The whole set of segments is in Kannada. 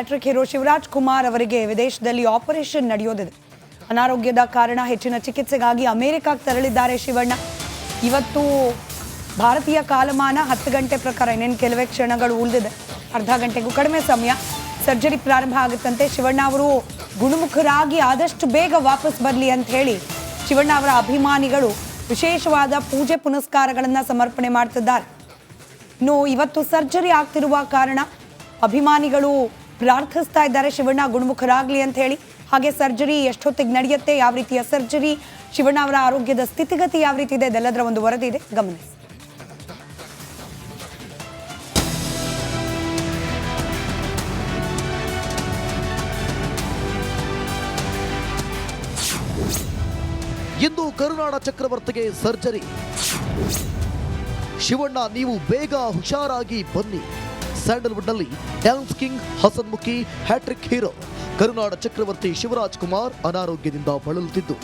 ಹ್ಯಾಟ್ರಿಕ್ ಹೀರೋ ಶಿವರಾಜ್ ಕುಮಾರ್ ಅವರಿಗೆ ವಿದೇಶದಲ್ಲಿ ಆಪರೇಷನ್ ನಡೆಯೋದಿದೆ. ಅನಾರೋಗ್ಯದ ಕಾರಣ ಹೆಚ್ಚಿನ ಚಿಕಿತ್ಸೆಗಾಗಿ ಅಮೆರಿಕಕ್ಕೆ ತೆರಳಿದ್ದಾರೆ ಶಿವಣ್ಣ. ಇವತ್ತು ಭಾರತೀಯ ಕಾಲಮಾನ 10 ಗಂಟೆ ಪ್ರಕಾರ ಇನ್ನೇನು ಕೆಲವೇ ಕ್ಷಣಗಳು ಉಳಿದಿದೆ. ಅರ್ಧ ಗಂಟೆಗೂ ಕಡಿಮೆ ಸಮಯ ಸರ್ಜರಿ ಪ್ರಾರಂಭ ಆಗುತ್ತಂತೆ. ಶಿವಣ್ಣ ಅವರು ಗುಣಮುಖರಾಗಿ ಆದಷ್ಟು ಬೇಗ ವಾಪಸ್ ಬರಲಿ ಅಂತ ಹೇಳಿ ಶಿವಣ್ಣ ಅವರ ಅಭಿಮಾನಿಗಳು ವಿಶೇಷವಾದ ಪೂಜೆ ಪುನಸ್ಕಾರಗಳನ್ನು ಸಮರ್ಪಣೆ ಮಾಡ್ತಿದ್ದಾರೆ. ಇನ್ನು ಇವತ್ತು ಸರ್ಜರಿ ಆಗ್ತಿರುವ ಕಾರಣ ಅಭಿಮಾನಿಗಳು ಪ್ರಾರ್ಥಿಸ್ತಾ ಇದ್ದಾರೆ ಶಿವಣ್ಣ ಗುಣಮುಖರಾಗಲಿ ಅಂತ ಹೇಳಿ. ಹಾಗೆ ಸರ್ಜರಿ ಎಷ್ಟೊತ್ತಿಗೆ ನಡೆಯುತ್ತೆ, ಯಾವ ರೀತಿಯ ಸರ್ಜರಿ, ಶಿವಣ್ಣ ಅವರ ಆರೋಗ್ಯದ ಸ್ಥಿತಿಗತಿ ಯಾವ ರೀತಿ ಇದೆ, ಇದೆಲ್ಲದರ ಒಂದು ವರದಿ ಇದೆ, ಗಮನಿಸಿ. ಇಂದು ಕರುನಾಡ ಚಕ್ರವರ್ತಿಗೆ ಸರ್ಜರಿ. ಶಿವಣ್ಣ ನೀವು ಬೇಗ ಹುಷಾರಾಗಿ ಬನ್ನಿ. ಸ್ಯಾಂಡಲ್ವುಡ್ನಲ್ಲಿ ಡ್ಯಾನ್ಸ್ ಕಿಂಗ್ ಹಸನ್ಮುಖಿ ಹ್ಯಾಟ್ರಿಕ್ ಹೀರೋ ಕರುನಾಡ ಚಕ್ರವರ್ತಿ ಶಿವರಾಜ್ ಕುಮಾರ್ ಅನಾರೋಗ್ಯದಿಂದ ಬಳಲುತ್ತಿದ್ದು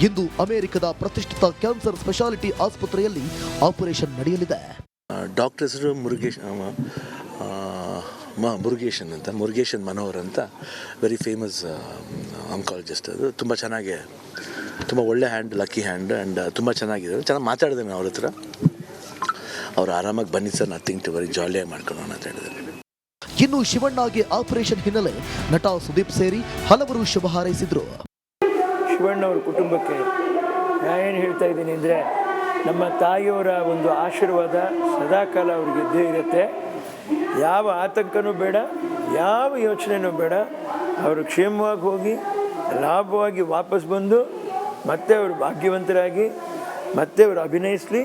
ಇಂದು ಅಮೆರಿಕದ ಪ್ರತಿಷ್ಠಿತ ಕ್ಯಾನ್ಸರ್ ಸ್ಪೆಷಾಲಿಟಿ ಆಸ್ಪತ್ರೆಯಲ್ಲಿ ಆಪರೇಷನ್ ನಡೆಯಲಿದೆ. ಡಾಕ್ಟರ್ ಹೆಸರು ಮುರುಗೇಶನ್ ಮನೋಹರ್ ಅಂತ ವೆರಿ ಫೇಮಸ್ ಆಂಕಾಲಜಿಸ್ಟ್. ಅದು ತುಂಬ ಚೆನ್ನಾಗಿ, ತುಂಬ ಒಳ್ಳೆ ಹ್ಯಾಂಡ್, ಲಕ್ಕಿ ಹ್ಯಾಂಡ್ ಆ್ಯಂಡ್ ತುಂಬ ಚೆನ್ನಾಗಿದೆ. ಚೆನ್ನಾಗಿ ಮಾತಾಡಿದೆ ನಾನು ಅವ್ರ ಹತ್ರ. ಅವ್ರು ಆರಾಮಾಗಿ ಬನ್ನಿ ಸರ್, ನಥಿಂಗ್ ಟು ವೆರಿ ಜಾಲಿಯಾಗಿ ಮಾಡ್ಕೊಳ್ಳೋಣ ಅಂತ ಹೇಳಿದ್ದಾರೆ. ಇನ್ನು ಶಿವಣ್ಣಗೆ ಆಪರೇಷನ್ ಹಿನ್ನೆಲೆ ನಟ ಸುದೀಪ್ ಸೇರಿ ಹಲವರು ಶುಭ ಹಾರೈಸಿದ್ರು. ಶಿವಣ್ಣ ಅವ್ರ ಕುಟುಂಬಕ್ಕೆ ಏನು ಹೇಳ್ತಾ ಇದ್ದೀನಿ ಅಂದರೆ, ನಮ್ಮ ತಾಯಿಯವರ ಒಂದು ಆಶೀರ್ವಾದ ಸದಾಕಾಲ ಅವ್ರಿಗೆ ಇದ್ದೇ ಇರುತ್ತೆ. ಯಾವ ಆತಂಕನೂ ಬೇಡ, ಯಾವ ಯೋಚನೆನೂ ಬೇಡ. ಅವರು ಕ್ಷೇಮವಾಗಿ ಹೋಗಿ ಲಾಭವಾಗಿ ವಾಪಸ್ ಬಂದು ಮತ್ತೆ ಅವರು ಭಾಗ್ಯವಂತರಾಗಿ ಮತ್ತೆ ಅವರು ಅಭಿನಯಿಸಲಿ.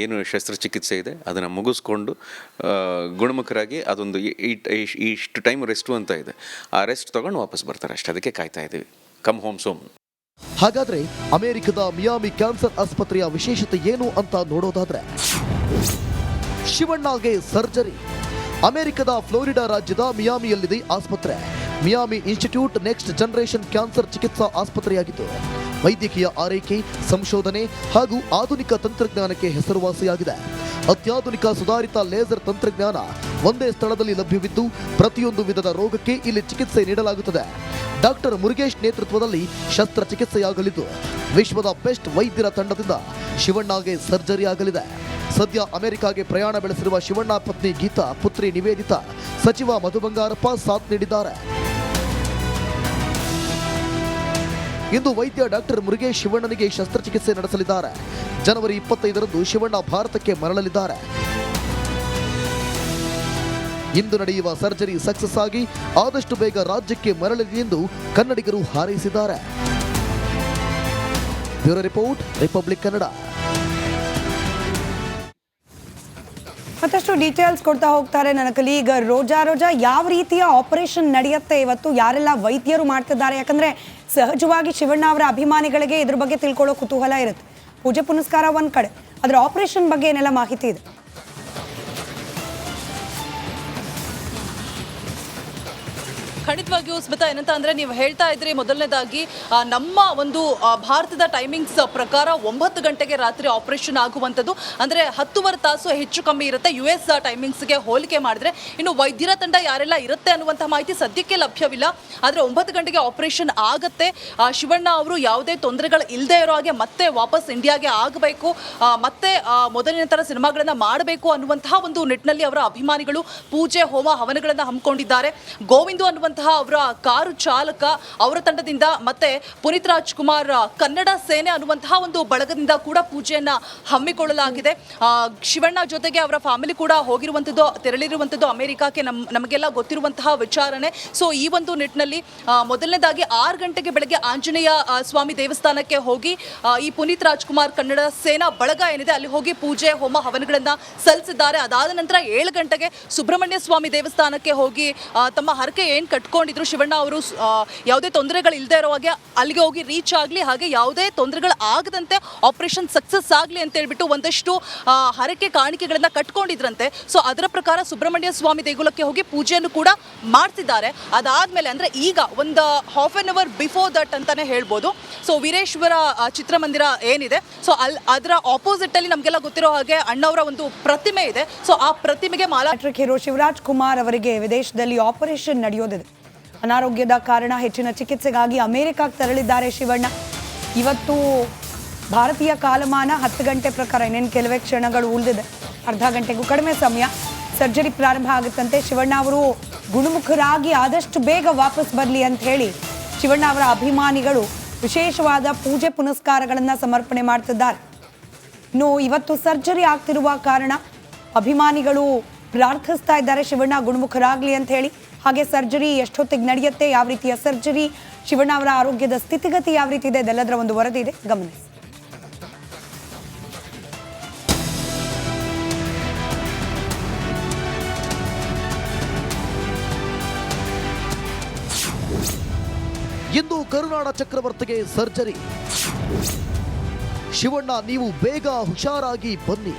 ಏನು ಶಸ್ತ್ರಚಿಕಿತ್ಸೆ ಇದೆ ಅದನ್ನು ಮುಗಿಸ್ಕೊಂಡು ಗುಣಮುಖರಾಗಿ ಅದೊಂದು ಇಷ್ಟು ಟೈಮ್ ರೆಸ್ಟು ಅಂತ ಇದೆ, ಆ ರೆಸ್ಟ್ ತೊಗೊಂಡು ವಾಪಸ್ ಬರ್ತಾರೆ ಅಷ್ಟೇ. ಅದಕ್ಕೆ ಕಾಯ್ತಾ ಇದ್ದೀವಿ. Come home Som. ಹಾಗಾದ್ರೆ ಅಮೆರಿಕದ ಮಿಯಾಮಿ ಕ್ಯಾನ್ಸರ್ ಆಸ್ಪತ್ರೆಯ ವಿಶೇಷತೆ ಏನು ಅಂತ ನೋಡೋದಾದ್ರೆ, ಶಿವಣ್ಣಗೆ ಸರ್ಜರಿ. ಅಮೆರಿಕದ ಫ್ಲೋರಿಡಾ ರಾಜ್ಯದ ಮಿಯಾಮಿಯಲ್ಲಿದೆ ಆಸ್ಪತ್ರೆ. Miami institute next generation cancer ಚಿಕಿತ್ಸಾ ಆಸ್ಪತ್ರೆಯಾಗಿದ್ದು ವೈದ್ಯಕೀಯ ಆರೈಕೆ, ಸಂಶೋಧನೆ ಹಾಗೂ ಆಧುನಿಕ ತಂತ್ರಜ್ಞಾನಕ್ಕೆ ಹೆಸರುವಾಸಿಯಾಗಿದೆ. ಅತ್ಯಾಧುನಿಕ ಸುಧಾರಿತ ಲೇಸರ್ ತಂತ್ರಜ್ಞಾನ ಒಂದೇ ಸ್ಥಳದಲ್ಲಿ ಲಭ್ಯವಿದ್ದು ಪ್ರತಿಯೊಂದು ವಿಧದ ರೋಗಕ್ಕೆ ಇಲ್ಲಿ ಚಿಕಿತ್ಸೆ ನೀಡಲಾಗುತ್ತದೆ. ಡಾಕ್ಟರ್ ಮುರುಗೇಶ್ ನೇತೃತ್ವದಲ್ಲಿ ಶಸ್ತ್ರಚಿಕಿತ್ಸೆಯಾಗಲಿದ್ದು ವಿಶ್ವದ ಬೆಸ್ಟ್ ವೈದ್ಯರ ತಂಡದಿಂದ ಶಿವಣ್ಣಗೆ ಸರ್ಜರಿ ಆಗಲಿದೆ. ಸದ್ಯ ಅಮೆರಿಕಾಗೆ ಪ್ರಯಾಣ ಬೆಳೆಸಿರುವ ಶಿವಣ್ಣ ಪತ್ನಿ ಗೀತಾ, ಪುತ್ರಿ ನಿವೇದಿತಾ, ಸಚಿವ ಮಧು ಬಂಗಾರಪ್ಪ ಸಾಥ್ ನೀಡಿದ್ದಾರೆ. ಇಂದು ವೈದ್ಯ ಡಾಕ್ಟರ್ ಮುರುಗೇಶ್ ಶಿವಣ್ಣನಿಗೆ ಶಸ್ತ್ರಚಿಕಿತ್ಸೆ ನಡೆಸಲಿದ್ದಾರೆ. ಜನವರಿ 25ರಂದು ಶಿವಣ್ಣ ಭಾರತಕ್ಕೆ ಮರಳಲಿದ್ದಾರೆ. ಇಂದು ನಡೆಯುವ ಸರ್ಜರಿ ಸಕ್ಸಸ್ ಆಗಿ ಆದಷ್ಟು ಬೇಗ ರಾಜ್ಯಕ್ಕೆ ಮರಳಲಿ ಎಂದು ಕನ್ನಡಿಗರು ಹಾರೈಸಿದ್ದಾರೆ. Bureau report, republic Kannada. ಮತ್ತಷ್ಟು ಡೀಟೇಲ್ಸ್ ಕೊಡ್ತಾ ಹೋಗ್ತಾರೆ ನನ್ನ ಕಲೀಗ್ ರೋಜಾ. ಯಾವ ರೀತಿಯ ಆಪರೇಷನ್ ನಡೆಯುತ್ತೆ ಇವತ್ತು, ಯಾರೆಲ್ಲ ವೈದ್ಯರು ಮಾಡ್ತಿದ್ದಾರೆ? ಯಾಕಂದ್ರೆ ಸಹಜವಾಗಿ ಶಿವಣ್ಣ ಅವರ ಅಭಿಮಾನಿಗಳಿಗೆ ಇದ್ರ ಬಗ್ಗೆ ತಿಳ್ಕೊಳ್ಳೋ ಕುತೂಹಲ ಇರುತ್ತೆ. ಪೂಜೆ ಪುನಸ್ಕಾರ ಒಂದ್ ಕಡೆ, ಅದರ ಆಪರೇಷನ್ ಬಗ್ಗೆ ಏನೆಲ್ಲ ಮಾಹಿತಿ ಇದೆ? ಖಂಡಿತವಾಗಿಯೂ ಸ್ಮಿತಾ, ಏನಂತ ಅಂದರೆ ನೀವು ಹೇಳ್ತಾ ಇದ್ರಿ ಮೊದಲನೇದಾಗಿ ನಮ್ಮ ಒಂದು ಭಾರತದ ಟೈಮಿಂಗ್ಸ್ ಪ್ರಕಾರ 9 ಗಂಟೆಗೆ ರಾತ್ರಿ ಆಪರೇಷನ್ ಆಗುವಂಥದ್ದು. ಅಂದರೆ 10 ತಾಸು ಹೆಚ್ಚು ಕಮ್ಮಿ ಇರುತ್ತೆ US ಟೈಮಿಂಗ್ಸ್ಗೆ ಹೋಲಿಕೆ ಮಾಡಿದ್ರೆ. ಇನ್ನು ವೈದ್ಯರ ತಂಡ ಯಾರೆಲ್ಲ ಇರುತ್ತೆ ಅನ್ನುವಂಥ ಮಾಹಿತಿ ಸದ್ಯಕ್ಕೆ ಲಭ್ಯವಿಲ್ಲ. ಆದರೆ 9 ಗಂಟೆಗೆ ಆಪರೇಷನ್ ಆಗುತ್ತೆ. ಶಿವಣ್ಣ ಅವರು ಯಾವುದೇ ತೊಂದರೆಗಳು ಇಲ್ಲದೆ ಇರೋ ಹಾಗೆ ಮತ್ತೆ ವಾಪಸ್ ಇಂಡಿಯಾಗೆ ಆಗಬೇಕು, ಮತ್ತೆ ಮೊದಲಿನ ಥರ ಸಿನಿಮಾಗಳನ್ನು ಮಾಡಬೇಕು ಅನ್ನುವಂತಹ ಒಂದು ನಿಟ್ಟಿನಲ್ಲಿ ಅವರ ಅಭಿಮಾನಿಗಳು ಪೂಜೆ, ಹೋಮ, ಹವನಗಳನ್ನು ಹಮ್ಮಿಕೊಂಡಿದ್ದಾರೆ. ಗೋವಿಂದು ಅನ್ನುವಂಥ ಅವರ ಕಾರು ಚಾಲಕ ಅವರ ತಂಡದಿಂದ ಮತ್ತೆ ಪುನೀತ್ ರಾಜ್ಕುಮಾರ್ ಕನ್ನಡ ಸೇನೆ ಅನ್ನುವಂತಹ ಒಂದು ಬಳಗದಿಂದ ಕೂಡ ಪೂಜೆಯನ್ನ ಹಮ್ಮಿಕೊಳ್ಳಲಾಗಿದೆ. ಶಿವಣ್ಣ ಜೊತೆಗೆ ಅವರ ಫ್ಯಾಮಿಲಿ ಕೂಡ ಹೋಗಿರುವಂಥದ್ದು, ತೆರಳಿರುವಂಥದ್ದು ಅಮೆರಿಕಕ್ಕೆ. ನಮಗೆಲ್ಲ ಗೊತ್ತಿರುವಂತಹ ವಿಚಾರಣೆ. ಸೊ ಈ ಒಂದು ನಿಟ್ಟಿನಲ್ಲಿ ಮೊದಲನೇದಾಗಿ 6 ಗಂಟೆಗೆ ಬೆಳಗ್ಗೆ ಆಂಜನೇಯ ಸ್ವಾಮಿ ದೇವಸ್ಥಾನಕ್ಕೆ ಹೋಗಿ ಈ ಪುನೀತ್ ರಾಜ್ಕುಮಾರ್ ಕನ್ನಡ ಸೇನಾ ಬಳಗ ಏನಿದೆ ಅಲ್ಲಿ ಹೋಗಿ ಪೂಜೆ, ಹೋಮ, ಹವನಗಳನ್ನ ಸಲ್ಲಿಸಿದ್ದಾರೆ. ಅದಾದ ನಂತರ 7 ಗಂಟೆಗೆ ಸುಬ್ರಹ್ಮಣ್ಯ ಸ್ವಾಮಿ ದೇವಸ್ಥಾನಕ್ಕೆ ಹೋಗಿ ತಮ್ಮ ಹರಕೆ ಏನು ಕುತ್ಕೊಂಡಿದ್ರು ಶಿವಣ್ಣ ಅವರು ಯಾವುದೇ ತೊಂದರೆಗಳು ಇಲ್ಲದೆ ಇರೋ ಹಾಗೆ ಅಲ್ಲಿಗೆ ಹೋಗಿ ರೀಚ್ ಆಗಲಿ, ಹಾಗೆ ಯಾವುದೇ ತೊಂದರೆಗಳು ಆಗದಂತೆ ಆಪರೇಷನ್ ಸಕ್ಸಸ್ ಆಗಲಿ ಅಂತ ಹೇಳ್ಬಿಟ್ಟು ಒಂದಷ್ಟು ಹರಕೆ ಕಾಣಿಕೆಗಳನ್ನು ಕಟ್ಕೊಂಡಿದ್ರಂತೆ. ಸೊ ಅದರ ಪ್ರಕಾರ ಸುಬ್ರಹ್ಮಣ್ಯ ಸ್ವಾಮಿ ದೇಗುಲಕ್ಕೆ ಹೋಗಿ ಪೂಜೆಯನ್ನು ಕೂಡ ಮಾಡ್ತಿದ್ದಾರೆ. ಅದಾದಮೇಲೆ ಅಂದರೆ ಈಗ ಒಂದು half an hour before that ಅಂತಲೇ ಹೇಳ್ಬೋದು. ಸೊ ವೀರೇಶ್ವರ ಚಿತ್ರಮಂದಿರ ಏನಿದೆ, ಸೊ ಅದರ ಆಪೋಸಿಟಲ್ಲಿ ನಮಗೆಲ್ಲ ಗೊತ್ತಿರೋ ಹಾಗೆ ಅಣ್ಣವರ ಒಂದು ಪ್ರತಿಮೆ ಇದೆ. ಸೊ ಆ ಪ್ರತಿಮೆಗೆ ಮಾಲಾ ಹೀರೋ ಶಿವರಾಜ್ ಕುಮಾರ್ ಅವರಿಗೆ ವಿದೇಶದಲ್ಲಿ ಆಪರೇಷನ್ ನಡೆಯೋದಿದೆ. ಅನಾರೋಗ್ಯದ ಕಾರಣ ಹೆಚ್ಚಿನ ಚಿಕಿತ್ಸೆಗಾಗಿ ಅಮೆರಿಕಕ್ಕೆ ತೆರಳಿದ್ದಾರೆ ಶಿವಣ್ಣ. ಇವತ್ತು ಭಾರತೀಯ ಕಾಲಮಾನ 10 ಗಂಟೆ ಪ್ರಕಾರ ಇನ್ನೇನು ಕೆಲವೇ ಕ್ಷಣಗಳು ಉಳಿದಿದೆ. ಅರ್ಧ ಗಂಟೆಗೂ ಕಡಿಮೆ ಸಮಯ ಸರ್ಜರಿ ಪ್ರಾರಂಭ ಆಗುತ್ತಂತೆ. ಶಿವಣ್ಣ ಅವರು ಗುಣಮುಖರಾಗಿ ಆದಷ್ಟು ಬೇಗ ವಾಪಸ್ ಬರಲಿ ಅಂತ ಹೇಳಿ ಶಿವಣ್ಣ ಅವರ ಅಭಿಮಾನಿಗಳು ವಿಶೇಷವಾದ ಪೂಜೆ ಪುನಸ್ಕಾರಗಳನ್ನು ಸಮರ್ಪಣೆ ಮಾಡ್ತಿದ್ದಾರೆ. ಇನ್ನು ಇವತ್ತು ಸರ್ಜರಿ ಆಗ್ತಿರುವ ಕಾರಣ ಅಭಿಮಾನಿಗಳು ಪ್ರಾರ್ಥಿಸ್ತಾ ಇದ್ದಾರೆ ಶಿವಣ್ಣ ಗುಣಮುಖರಾಗಲಿ ಅಂತ ಹೇಳಿ. ಹಾಗೆ ಸರ್ಜರಿ ಎಷ್ಟೊತ್ತಿಗೆ ನಡೆಯುತ್ತೆ, ಯಾವ ರೀತಿಯ ಸರ್ಜರಿ, ಶಿವಣ್ಣ ಅವರ ಆರೋಗ್ಯದ ಸ್ಥಿತಿಗತಿ ಯಾವ ರೀತಿ ಇದೆ, ಇದೆಲ್ಲದರ ಒಂದು ವರದಿ ಇದೆ, ಗಮನಿಸಿ. ಇಂದು ಕರುನಾಡ ಚಕ್ರವರ್ತಿಗೆ ಸರ್ಜರಿ. ಶಿವಣ್ಣ ನೀವು ಬೇಗ ಹುಷಾರಾಗಿ ಬನ್ನಿ.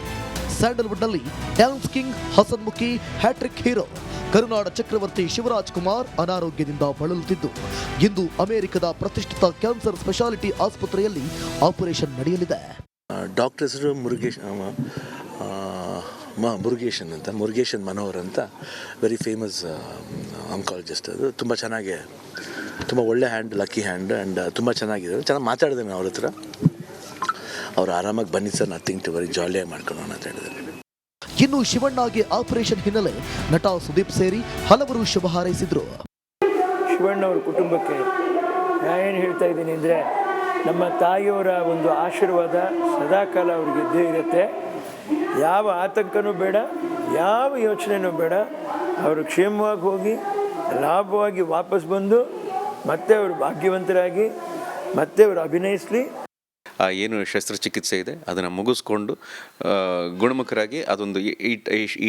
ಸ್ಯಾಂಡಲ್ವುಡ್ನಲ್ಲಿ ಡ್ಯಾನ್ಸ್ ಕಿಂಗ್ ಹಸನ್ಮುಖಿ ಹ್ಯಾಟ್ರಿಕ್ ಹೀರೋ ಕರುನಾಡ ಚಕ್ರವರ್ತಿ ಶಿವರಾಜ್ ಕುಮಾರ್ ಅನಾರೋಗ್ಯದಿಂದ ಬಳಲುತ್ತಿದ್ದು ಇಂದು ಅಮೆರಿಕದ ಪ್ರತಿಷ್ಠಿತ ಕ್ಯಾನ್ಸರ್ ಸ್ಪೆಷಾಲಿಟಿ ಆಸ್ಪತ್ರೆಯಲ್ಲಿ ಆಪರೇಷನ್ ನಡೆಯಲಿದೆ. ಡಾಕ್ಟರ್ ಹೆಸರು ಮುರುಗೇಶನ್ ಮನೋಹರ್ ಅಂತ ವೆರಿ ಫೇಮಸ್ ಆಂಕಾಲಜಿಸ್ಟ್. ಅದು ತುಂಬ ಚೆನ್ನಾಗಿ, ತುಂಬ ಒಳ್ಳೆ ಹ್ಯಾಂಡ್, ಲಕ್ಕಿ ಹ್ಯಾಂಡ್, ಆ್ಯಂಡ್ ತುಂಬ ಚೆನ್ನಾಗಿದೆ. ಚೆನ್ನಾಗಿ ಮಾತಾಡಿದೆ ನಾನು ಅವ್ರ ಹತ್ರ. ಅವ್ರು ಆರಾಮಾಗಿ ಬನ್ನಿ ಸರ್, ನಥಿಂಗ್ ಟು ವೆರಿ ಜಾಲಿಯಾಗಿ ಮಾಡ್ಕೊಳ್ಳೋಣ ಅಂತ ಹೇಳಿದ್ದಾರೆ. ಇನ್ನು ಶಿವಣ್ಣಗೆ ಆಪರೇಷನ್ ಹಿನ್ನೆಲೆ ನಟ ಸುದೀಪ್ ಸೇರಿ ಹಲವರು ಶುಭ ಹಾರೈಸಿದ್ರು. ಶಿವಣ್ಣ ಅವ್ರ ಕುಟುಂಬಕ್ಕೆ ಏನು ಹೇಳ್ತಾ ಇದ್ದೀನಿ ಅಂದರೆ, ನಮ್ಮ ತಾಯಿಯವರ ಒಂದು ಆಶೀರ್ವಾದ ಸದಾಕಾಲ ಅವ್ರಿಗೆ ಇದ್ದೇ ಇರುತ್ತೆ. ಯಾವ ಆತಂಕನೂ ಬೇಡ, ಯಾವ ಯೋಚನೆನೂ ಬೇಡ. ಅವರು ಕ್ಷೇಮವಾಗಿ ಹೋಗಿ ಲಾಭವಾಗಿ ವಾಪಸ್ ಬಂದು ಮತ್ತೆ ಅವರು ಭಾಗ್ಯವಂತರಾಗಿ ಮತ್ತೆ ಅವರು ಅಭಿನಯಿಸಲಿ. ಏನು ಶಸ್ತ್ರಚಿಕಿತ್ಸೆ ಇದೆ ಅದನ್ನು ಮುಗಿಸ್ಕೊಂಡು ಗುಣಮುಖರಾಗಿ ಅದೊಂದು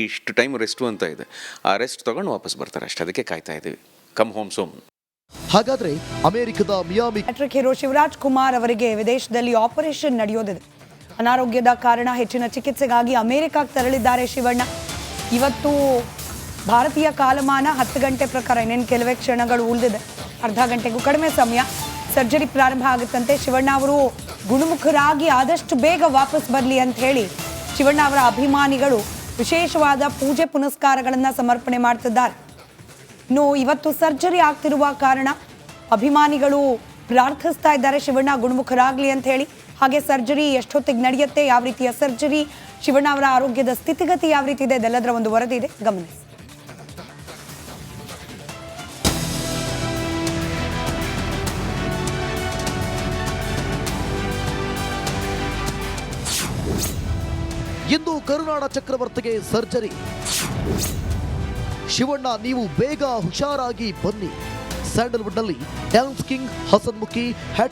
ಇಷ್ಟು ಟೈಮ್ ರೆಸ್ಟು ಅಂತ ಇದೆ, ಆ ರೆಸ್ಟ್ ತೊಗೊಂಡು ವಾಪಸ್ ಬರ್ತಾರೆ ಅಷ್ಟೇ. ಅದಕ್ಕೆ ಕಾಯ್ತಾ ಇದ್ದೀವಿ. Come home Som. ಹಾಗಾದ್ರೆ ಅಮೆರಿಕದ ಮಿಯಾಮಿ ಹೀರೋ ಶಿವರಾಜ್ ಕುಮಾರ್ ಅವರಿಗೆ ವಿದೇಶದಲ್ಲಿ ಆಪರೇಷನ್ ನಡೆಯೋದಿದೆ. ಅನಾರೋಗ್ಯದ ಕಾರಣ ಹೆಚ್ಚಿನ ಚಿಕಿತ್ಸೆಗಾಗಿ ಅಮೆರಿಕಕ್ಕೆ ತೆರಳಿದ್ದಾರೆ ಶಿವಣ್ಣ. ಇವತ್ತು ಭಾರತೀಯ ಕಾಲಮಾನ 10 ಗಂಟೆ ಪ್ರಕಾರ ಇನ್ನೇನು ಕೆಲವೇ ಕ್ಷಣಗಳು ಉಳಿದಿದೆ. ಅರ್ಧ ಗಂಟೆಗೂ ಕಡಿಮೆ ಸಮಯ ಸರ್ಜರಿ ಪ್ರಾರಂಭ ಆಗುತ್ತಂತೆ. ಶಿವಣ್ಣ ಅವರು ಗುಣಮುಖರಾಗಿ ಆದಷ್ಟು ಬೇಗ ವಾಪಸ್ ಬರಲಿ ಅಂತ ಹೇಳಿ ಶಿವಣ್ಣ ಅವರ ಅಭಿಮಾನಿಗಳು ವಿಶೇಷವಾದ ಪೂಜೆ ಪುನಸ್ಕಾರಗಳನ್ನು ಸಮರ್ಪಣೆ ಮಾಡ್ತಿದ್ದಾರೆ. ಇನ್ನು ಇವತ್ತು ಸರ್ಜರಿ ಆಗ್ತಿರುವ ಕಾರಣ ಅಭಿಮಾನಿಗಳು ಪ್ರಾರ್ಥಿಸ್ತಾ ಇದ್ದಾರೆ ಶಿವಣ್ಣ ಗುಣಮುಖರಾಗಲಿ ಅಂತ ಹೇಳಿ. ಹಾಗೆ ಸರ್ಜರಿ ಎಷ್ಟೊತ್ತಿಗೆ ನಡೆಯುತ್ತೆ, ಯಾವ ರೀತಿಯ ಸರ್ಜರಿ, ಶಿವಣ್ಣ ಅವರ ಆರೋಗ್ಯದ ಸ್ಥಿತಿಗತಿ ಯಾವ ರೀತಿ ಇದೆ, ಇದೆಲ್ಲದರ ಒಂದು ವರದಿ ಇದೆ, ಗಮನಿಸಿ. ಇಂದು ಕರುನಾಡ ಚಕ್ರವರ್ತಿಗೆ ಸರ್ಜರಿ. ಶಿವಣ್ಣ ನೀವು ಬೇಗ ಹುಷಾರಾಗಿ ಬನ್ನಿ. ಸ್ಯಾಂಡಲ್ವುಡ್ನಲ್ಲಿ ಡ್ಯಾನ್ಸ್ ಕಿಂಗ್ ಹಸನ್ಮುಖಿ ಹ್ಯಾಟ್ರಿಕ್